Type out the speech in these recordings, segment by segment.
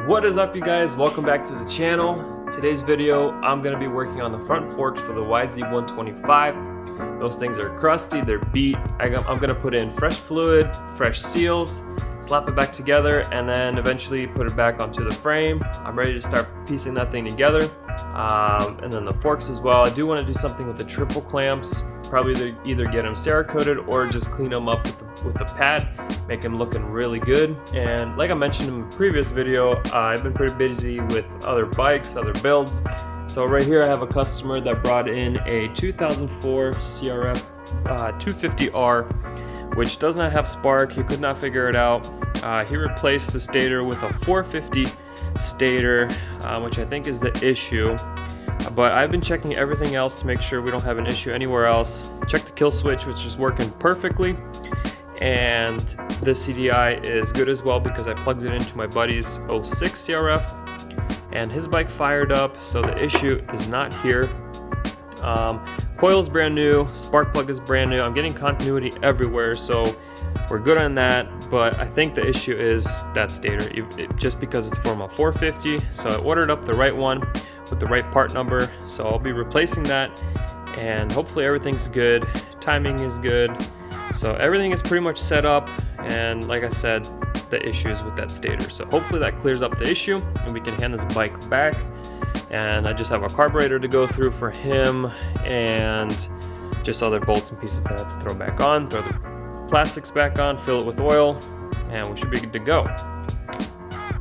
What is up, you guys? Welcome back to the channel. Today's video, I'm going to be working on the front forks for the YZ125. Those things are crusty, they're beat. I'm going to put in fresh fluid, fresh seals, slap it back together, and then eventually put it back onto the frame. I'm ready to start piecing that thing together. And then the forks as well. I do want to do something with the triple clamps. Probably either get them Cerakoted or just clean them up with a pad, make them looking really good. And like I mentioned in the previous video, I've been pretty busy with other bikes, other builds. So right here I have a customer that brought in a 2004 CRF 250R, which does not have spark. He could not figure it out. He replaced the stator with a 450 stator, which I think is the issue. But I've been checking everything else to make sure we don't have an issue anywhere else. Check the kill switch, which is working perfectly. And this CDI is good as well because I plugged it into my buddy's 06 CRF and his bike fired up, so the issue is not here. Coil is brand new, spark plug is brand new. I'm getting continuity everywhere, so we're good on that. But I think the issue is that stator, just because it's from a 450. So I ordered up the right one with the right part number, so I'll be replacing that, and hopefully everything's good. Timing is good, so everything is pretty much set up. And like I said, the issues with that stator, so hopefully that clears up the issue and we can hand this bike back. And I just have a carburetor to go through for him and just other bolts and pieces that I have to throw back on, throw the plastics back on, fill it with oil, and we should be good to go.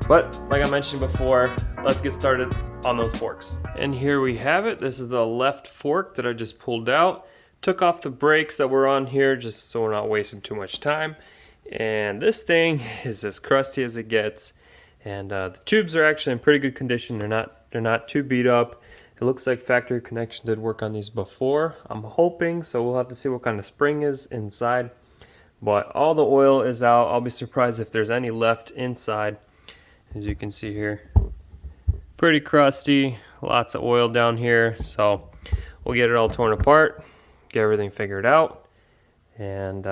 But like I mentioned before, let's get started on those forks. And here we have it. This is the left fork that I just pulled out. Took off the brakes that were on here just so we're not wasting too much time. And this thing is as crusty as it gets. And the tubes are actually in pretty good condition. They're not too beat up. It looks like factory connection did work on these before, I'm hoping. So we'll have to see what kind of spring is inside. But all the oil is out. I'll be surprised if there's any left inside. As you can see here, pretty crusty, lots of oil down here. So we'll get it all torn apart, get everything figured out, and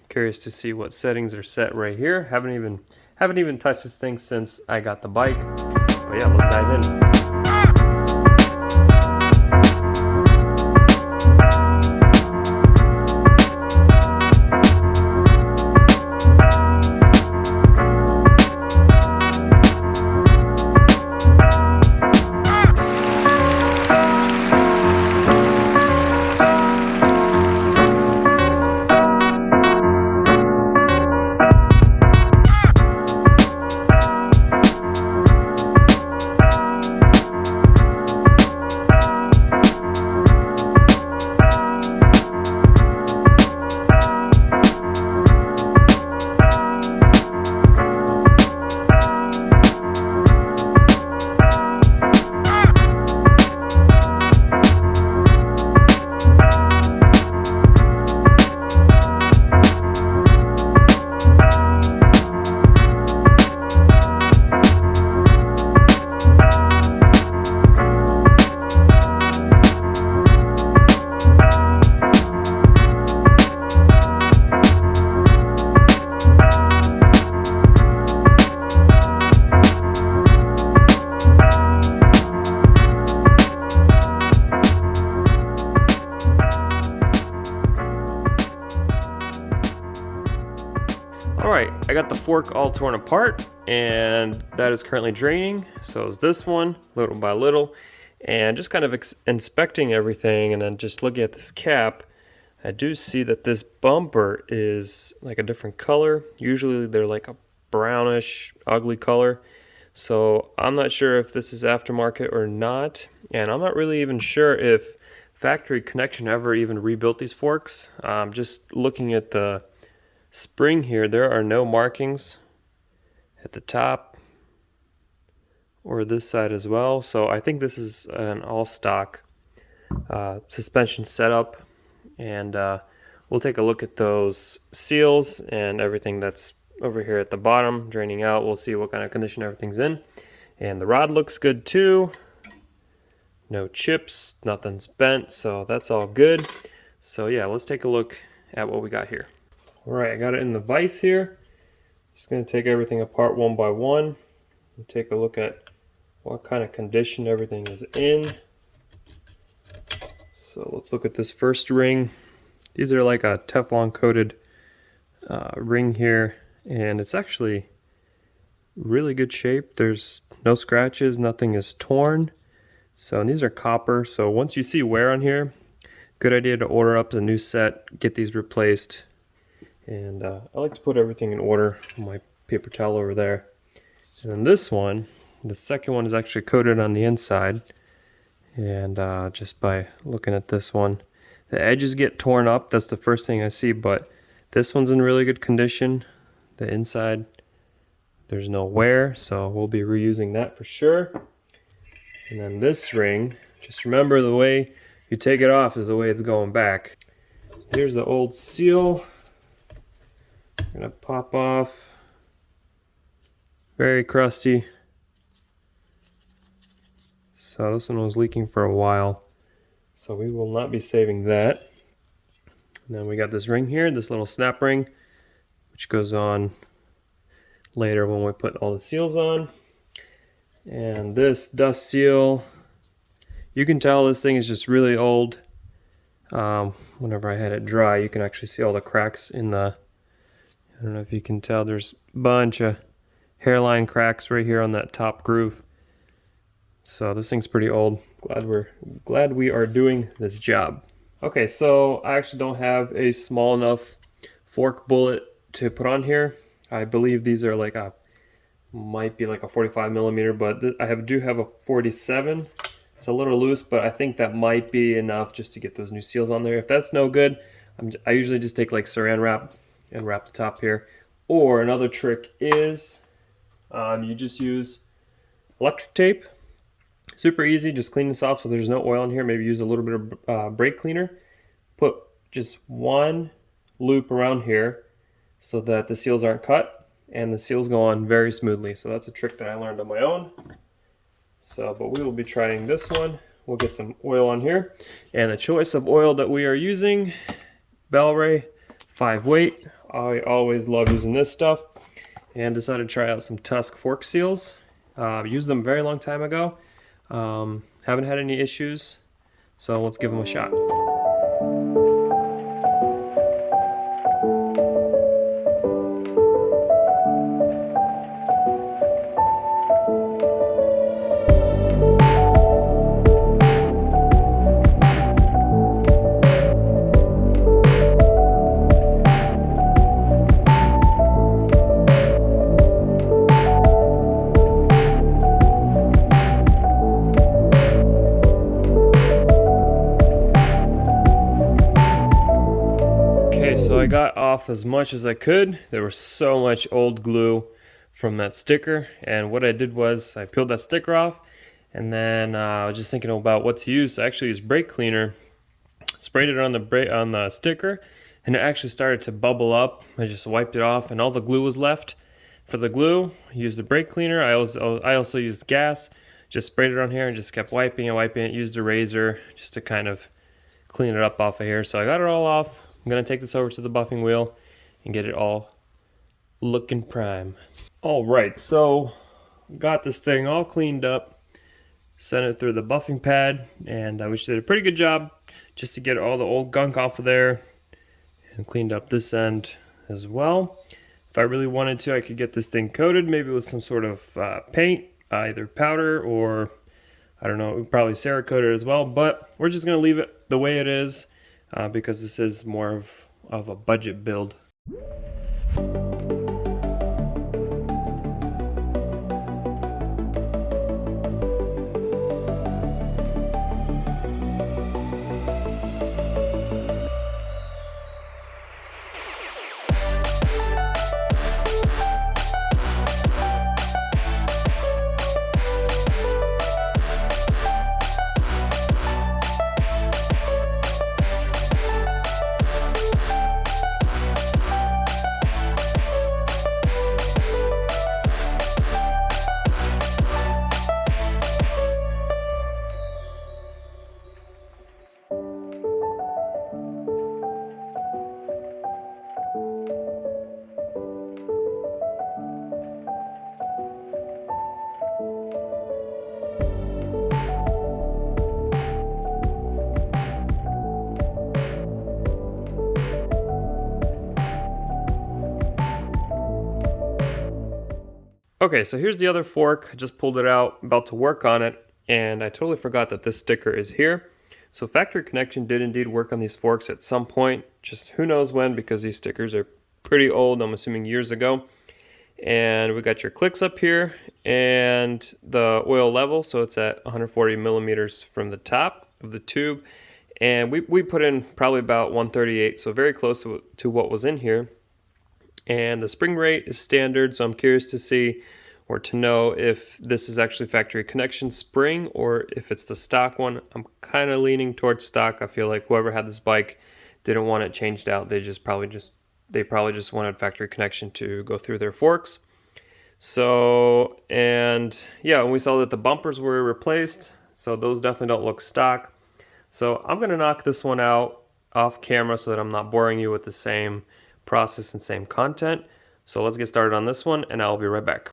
curious to see what settings are set right here. Haven't even touched this thing since I got the bike. But yeah, let's dive in. Alright, I got the fork all torn apart, and that is currently draining. So is this one, little by little. And just kind of inspecting everything and then just looking at this cap, I do see that this bumper is like a different color. Usually they're like a brownish, ugly color. So I'm not sure if this is aftermarket or not. And I'm not really even sure if factory connection ever even rebuilt these forks. Just looking at the spring here, there are no markings at the top or this side as well. So I think this is an all stock suspension setup, and we'll take a look at those seals and everything that's over here at the bottom draining out. We'll see what kind of condition everything's in. And the rod looks good too. No chips, nothing's bent, so that's all good. So yeah, let's take a look at what we got here. All right, I got it in the vise here. Just gonna take everything apart one by one. and take a look at what kind of condition everything is in. So let's look at this first ring. These are like a Teflon coated ring here, and it's actually really good shape. There's no scratches, nothing is torn. So, and these are copper, so once you see wear on here, good idea to order up a new set, get these replaced. And I like to put everything in order on my paper towel over there. And then this one, the second one, is actually coated on the inside. And just by looking at this one, the edges get torn up. That's the first thing I see, but this one's in really good condition. The inside, there's no wear, so we'll be reusing that for sure. And then this ring, just remember the way you take it off is the way it's going back. Here's the old seal. Gonna pop off. Very crusty. So this one was leaking for a while, so we will not be saving that. And then we got this ring here, this little snap ring, which goes on later when we put all the seals on. And this dust seal, you can tell this thing is just really old. Whenever I had it dry, you can actually see all the cracks in the, I don't know if you can tell, there's a bunch of hairline cracks right here on that top groove. So this thing's pretty old. Glad we are doing this job. Okay, so I actually don't have a small enough fork bullet to put on here. I believe these are like might be like a 45 millimeter, but I do have a 47. It's a little loose, but I think that might be enough just to get those new seals on there. If that's no good, I usually just take like saran wrap and wrap the top here. Or another trick is you just use electric tape. Super easy, just clean this off so there's no oil in here. Maybe use a little bit of brake cleaner. Put just one loop around here so that the seals aren't cut and the seals go on very smoothly. So that's a trick that I learned on my own. So, but we will be trying this one. We'll get some oil on here. And the choice of oil that we are using, Bel-Ray 5 weight. I always love using this stuff. And decided to try out some Tusk fork seals. Used them a very long time ago. Haven't had any issues, so let's give them a shot. So I got off as much as I could. There was so much old glue from that sticker, and what I did was I peeled that sticker off, and then I was just thinking about what to use. So I actually used brake cleaner, sprayed it on the sticker, and it actually started to bubble up. I just wiped it off, and all the glue was left. For the glue, I used the brake cleaner. I also used gas, just sprayed it on here and just kept wiping it, used a razor just to kind of clean it up off of here. So I got it all off. I'm going to take this over to the buffing wheel and get it all looking prime. All right, so got this thing all cleaned up, sent it through the buffing pad, and we did a pretty good job just to get all the old gunk off of there, and cleaned up this end as well. If I really wanted to, I could get this thing coated, maybe with some sort of paint, either powder or, I don't know, probably Cerakote as well, but we're just going to leave it the way it is. Because this is more of a budget build. Okay, so here's the other fork. I just pulled it out, about to work on it, and I totally forgot that this sticker is here. So factory connection did indeed work on these forks at some point, just who knows when, because these stickers are pretty old, I'm assuming years ago. And we got your clicks up here and the oil level, so it's at 140 millimeters from the top of the tube. And we put in probably about 138, so very close to what was in here. And the spring rate is standard, so I'm curious to see or to know if this is actually factory connection spring or if it's the stock one. I'm kind of leaning towards stock. I feel like whoever had this bike didn't want it changed out. They probably just wanted factory connection to go through their forks. So, and yeah, we saw that the bumpers were replaced, so those definitely don't look stock. So I'm gonna knock this one out off camera so that I'm not boring you with the same process and same content. So let's get started on this one and I'll be right back.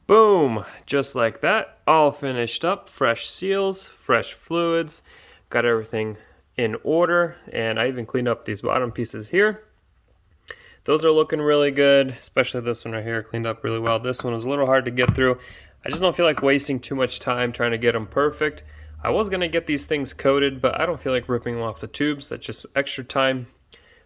Boom, just like that, all finished up, fresh seals, fresh fluids, got everything in order, and I even cleaned up these bottom pieces here. Those are looking really good, especially this one right here, cleaned up really well. This one was a little hard to get through. I just don't feel like wasting too much time trying to get them perfect. I was gonna get these things coated, but I don't feel like ripping them off the tubes. That's just extra time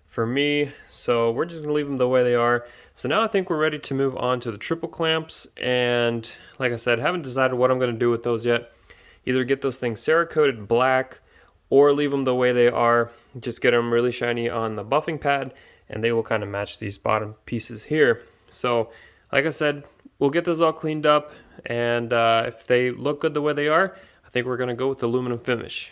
for me, so we're just gonna leave them the way they are. So now I think we're ready to move on to the triple clamps, and like I said, haven't decided what I'm gonna do with those yet. Either get those things Cerakoted black or leave them the way they are, just get them really shiny on the buffing pad, and they will kind of match these bottom pieces here. So like I said, we'll get those all cleaned up, and if they look good the way they are, I think we're gonna go with aluminum finish.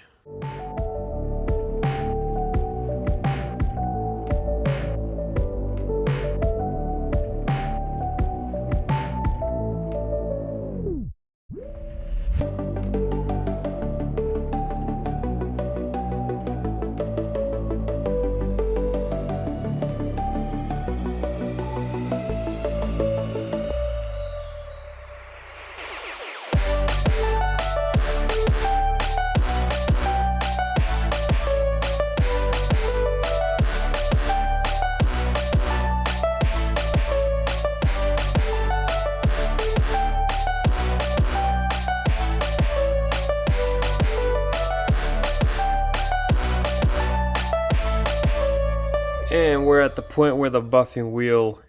And we're at the point where the buffing wheel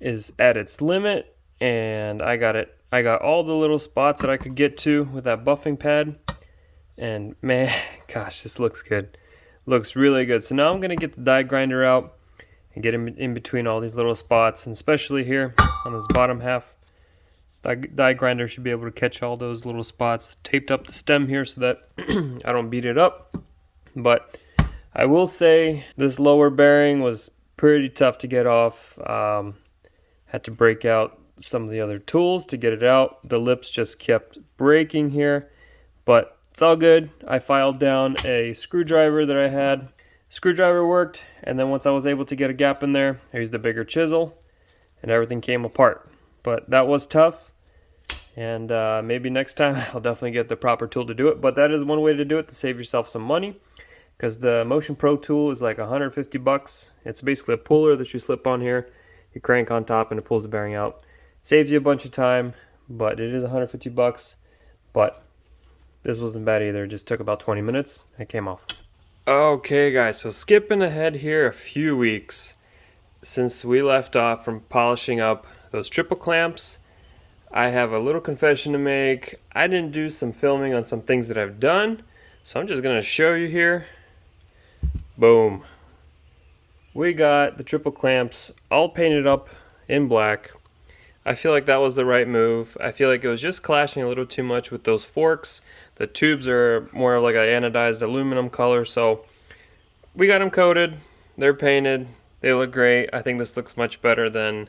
is at its limit, and I got all the little spots that I could get to with that buffing pad, and man, gosh, this looks good. Looks really good. So now I'm gonna get the die grinder out and get in between all these little spots, and especially here on this bottom half. The die grinder should be able to catch all those little spots. Taped up the stem here so that I don't beat it up, but I will say this lower bearing was pretty tough to get off. Had to break out some of the other tools to get it out. The lips just kept breaking here, but it's all good. I filed down a screwdriver that I had. Screwdriver worked, and then once I was able to get a gap in there, I used a bigger chisel, and everything came apart. But that was tough, and maybe next time I'll definitely get the proper tool to do it. But that is one way to do it to save yourself some money, because the Motion Pro tool is like 150 bucks. It's basically a puller that you slip on here, you crank on top, and it pulls the bearing out. Saves you a bunch of time, but it is 150 bucks. But this wasn't bad either. It just took about 20 minutes and it came off. Okay guys, so skipping ahead here a few weeks since we left off from polishing up those triple clamps, I have a little confession to make. I didn't do some filming on some things that I've done, so I'm just gonna show you here. Boom. We got the triple clamps all painted up in black. I feel like that was the right move. I feel like it was just clashing a little too much with those forks. The tubes are more of like an anodized aluminum color, so we got them coated. They're painted. They look great. I think this looks much better than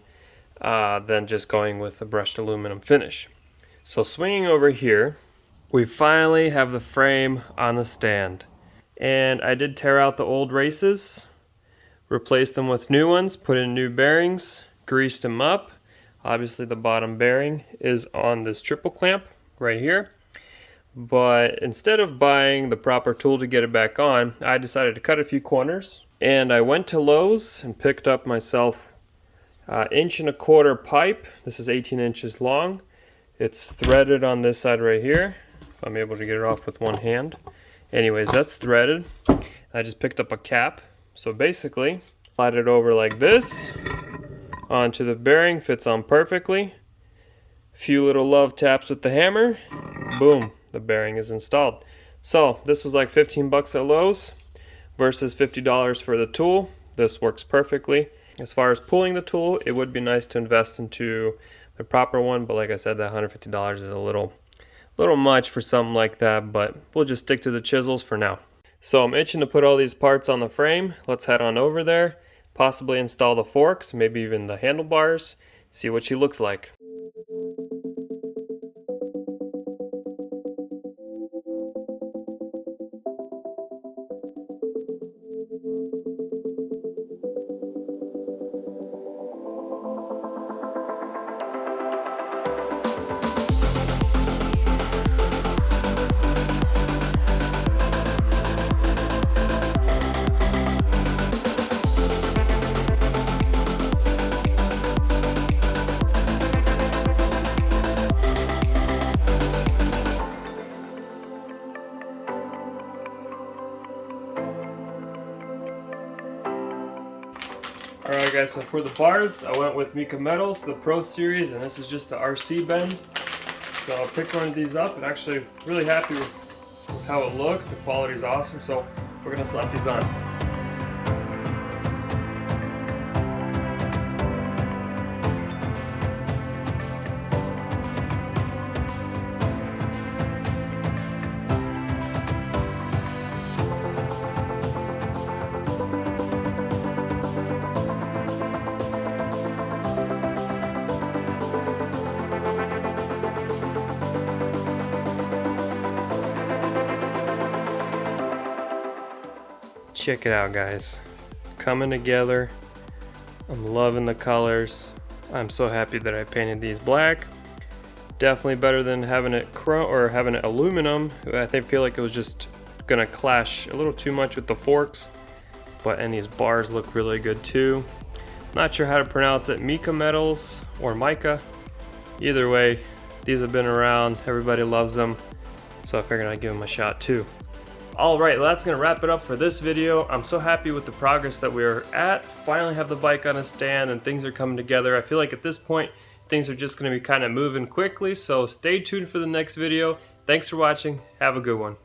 just going with the brushed aluminum finish. So swinging over here, we finally have the frame on the stand. And I did tear out the old races, replaced them with new ones, put in new bearings, greased them up. Obviously the bottom bearing is on this triple clamp right here. But instead of buying the proper tool to get it back on, I decided to cut a few corners. And I went to Lowe's and picked up myself 1.25 inch pipe. This is 18 inches long. It's threaded on this side right here. If I'm able to get it off with one hand. Anyways, that's threaded. I just picked up a cap. So basically, slide it over like this onto the bearing, fits on perfectly. Few little love taps with the hammer. Boom, the bearing is installed. So this was like 15 bucks at Lowe's versus $50 for the tool. This works perfectly. As far as pulling the tool, it would be nice to invest into the proper one, but like I said, that $150 is a little much for something like that, but we'll just stick to the chisels for now. So I'm itching to put all these parts on the frame. Let's head on over there, possibly install the forks, maybe even the handlebars, see what she looks like. Alright guys, so for the bars, I went with Mika Metals, the Pro Series, and this is just the RC bend. So I picked one of these up and actually really happy with how it looks. The quality is awesome, so we're going to slap these on. Check it out guys, coming together. I'm loving the colors. I'm so happy that I painted these black. Definitely better than having it chrome or having it aluminum. I feel like it was just gonna clash a little too much with the forks, and these bars look really good too. Not sure how to pronounce it, Mika Metals or Mica. Either way, these have been around, everybody loves them, so I figured I'd give them a shot too. Alright, well that's going to wrap it up for this video. I'm so happy with the progress that we're at. Finally have the bike on a stand and things are coming together. I feel like at this point, things are just going to be kind of moving quickly, so stay tuned for the next video. Thanks for watching. Have a good one.